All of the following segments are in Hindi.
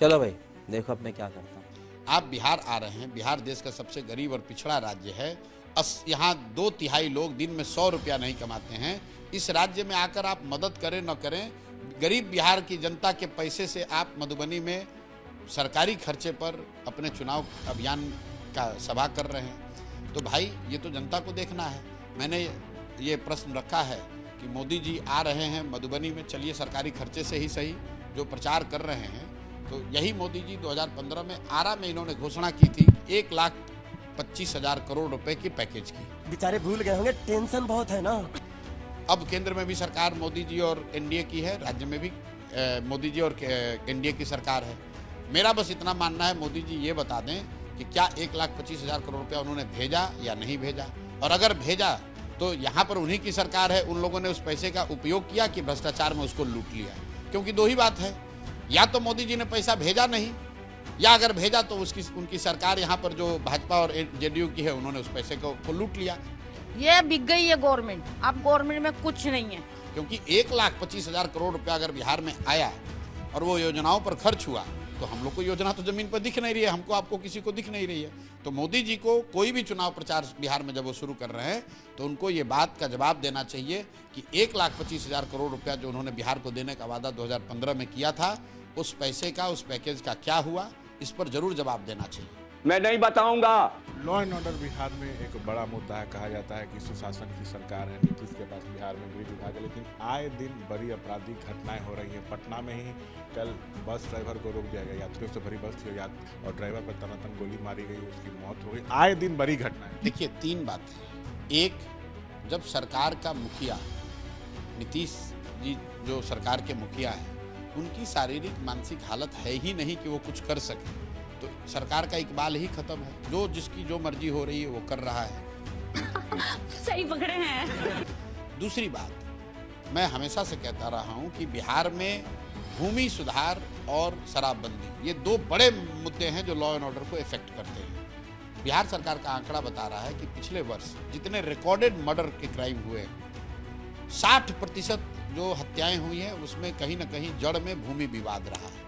चलो भाई देखो अब मैं क्या करता हूँ। आप बिहार आ रहे हैं, बिहार देश का सबसे गरीब और पिछड़ा राज्य है। यहाँ 2/3 लोग दिन में 100 रुपया नहीं कमाते हैं। इस राज्य में आकर आप मदद करें न करें, गरीब बिहार की जनता के पैसे से आप मधुबनी में सरकारी खर्चे पर अपने चुनाव अभियान का सभा कर रहे हैं। तो भाई ये तो जनता को देखना है। मैंने ये प्रश्न रखा है कि मोदी जी आ रहे हैं मधुबनी में, चलिए सरकारी खर्चे से ही सही जो प्रचार कर रहे हैं, तो यही मोदी जी 2015 में आरा में इन्होंने घोषणा की थी 1,25,000 करोड़ रुपए की पैकेज की। बेचारे भूल गए होंगे, टेंशन बहुत है ना। अब केंद्र में भी सरकार मोदी जी और एनडीए की है, राज्य में भी मोदी जी और एनडीए की सरकार है। मेरा बस इतना मानना है, मोदी जी ये बता दें कि क्या 1,25,000 करोड़ रुपया उन्होंने भेजा या नहीं भेजा, और अगर भेजा तो यहाँ पर उन्हीं की सरकार है, उन लोगों ने उस पैसे का उपयोग किया कि भ्रष्टाचार में उसको लूट लिया। क्योंकि दो ही बात है, या तो मोदी जी ने पैसा भेजा नहीं, या अगर भेजा तो उनकी सरकार यहाँ पर जो भाजपा और जेडीयू की है उन्होंने उस पैसे को लूट लिया। ये बिक गई है गवर्नमेंट, अब गवर्नमेंट में कुछ नहीं है। क्योंकि 1,25,000 करोड़ रुपया अगर बिहार में आया और वो योजनाओं पर खर्च हुआ, तो हम लोग को योजना तो जमीन पर दिख नहीं रही है, हमको आपको किसी को दिख नहीं रही है। तो मोदी जी को कोई भी चुनाव प्रचार बिहार में जब वो शुरू कर रहे हैं तो उनको ये बात का जवाब देना चाहिए कि 1,25,000 करोड़ रुपया जो उन्होंने बिहार को देने का वादा 2015 में किया था, उस पैसे का, उस पैकेज का क्या हुआ, इस पर जरूर जवाब देना चाहिए। मैं नहीं बताऊंगा। लॉ एंड ऑर्डर बिहार में एक बड़ा मुद्दा है। कहा जाता है कि सुशासन की सरकार है, नीतीश के पास बिहार में गृह विभाग है, लेकिन आए दिन बड़ी आपराधिक घटनाएं हो रही हैं। पटना में ही कल बस ड्राइवर को रोक दिया गया, यात्रियों से भरी बस थी और ड्राइवर पर तनातन गोली मारी गई, उसकी मौत हो गई। आए दिन बड़ी घटनाएं। देखिए 3 बातें। एक, जब सरकार का मुखिया नीतीश जी जो सरकार के मुखिया है, उनकी शारीरिक मानसिक हालत है ही नहीं कि वो कुछ कर सके, तो सरकार का इकबाल ही खत्म है। जो जिसकी जो मर्जी हो रही है वो कर रहा है। सही पकड़े हैं। दूसरी बात, मैं हमेशा से कहता रहा हूं कि बिहार में भूमि सुधार और शराबबंदी, ये 2 बड़े मुद्दे हैं जो लॉ एंड ऑर्डर को इफेक्ट करते हैं। बिहार सरकार का आंकड़ा बता रहा है कि पिछले वर्ष जितने रिकॉर्डेड मर्डर के क्राइम हुए, 60% जो हत्याएं हुई हैं उसमें कहीं ना कहीं जड़ में भूमि विवाद रहा है।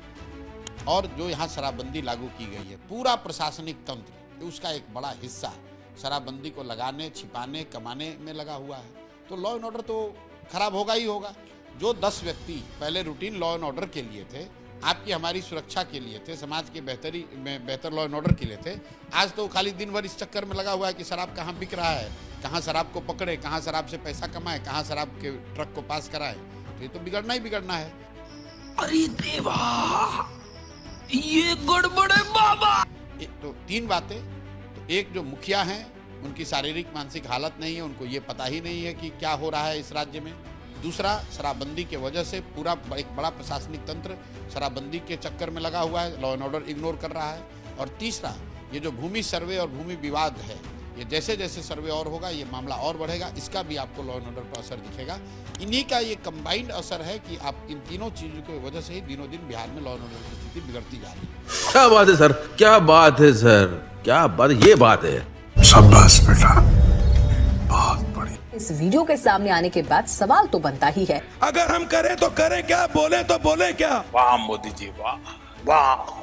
और जो यहाँ शराबबंदी लागू की गई है, पूरा प्रशासनिक तंत्र उसका एक बड़ा हिस्सा शराबबंदी को लगाने, छिपाने, कमाने में लगा हुआ है। तो लॉ एंड ऑर्डर तो खराब होगा ही होगा। जो 10 व्यक्ति पहले रूटीन लॉ एंड ऑर्डर के लिए थे, आपकी हमारी सुरक्षा के लिए थे, समाज के बेहतर लॉ एंड ऑर्डर के लिए थे, आज तो खाली दिन भर इस चक्कर में लगा हुआ है कि शराब कहाँ बिक रहा है, कहाँ शराब को पकड़े, कहाँ शराब से पैसा कमाए, कहाँ शराब के ट्रक को पास कराए। तो ये तो बिगड़ना ही बिगड़ना है। अरे देवा, ये गड़बड़ है बाबा। तो 3 बातें। तो एक, जो मुखिया हैं उनकी शारीरिक मानसिक हालत नहीं है, उनको ये पता ही नहीं है कि क्या हो रहा है इस राज्य में। दूसरा, शराबबंदी के वजह से पूरा एक बड़ा प्रशासनिक तंत्र शराबबंदी के चक्कर में लगा हुआ है, लॉ एंड ऑर्डर इग्नोर कर रहा है। और तीसरा, ये जो भूमि सर्वे और भूमि विवाद है, ये जैसे जैसे सर्वे और होगा ये मामला और बढ़ेगा, इसका भी आपको लॉ एंड ऑर्डर पर असर दिखेगा। इन्हीं का ये कंबाइंड असर है कि आप इन तीनों चीजों की वजह से ही दिनों दिन बिहार में लॉ एंड ऑर्डर की स्थिति बिगड़ती जा रही है। क्या बात है सर, क्या बात है सर, क्या बात, ये बात है। शाबाश बेटा, बहुत बढ़िया। इस वीडियो के सामने आने के बाद सवाल तो बनता ही है, अगर हम करें तो करें क्या, बोले तो बोले क्या। वाह मोदी जी वाह, वाह।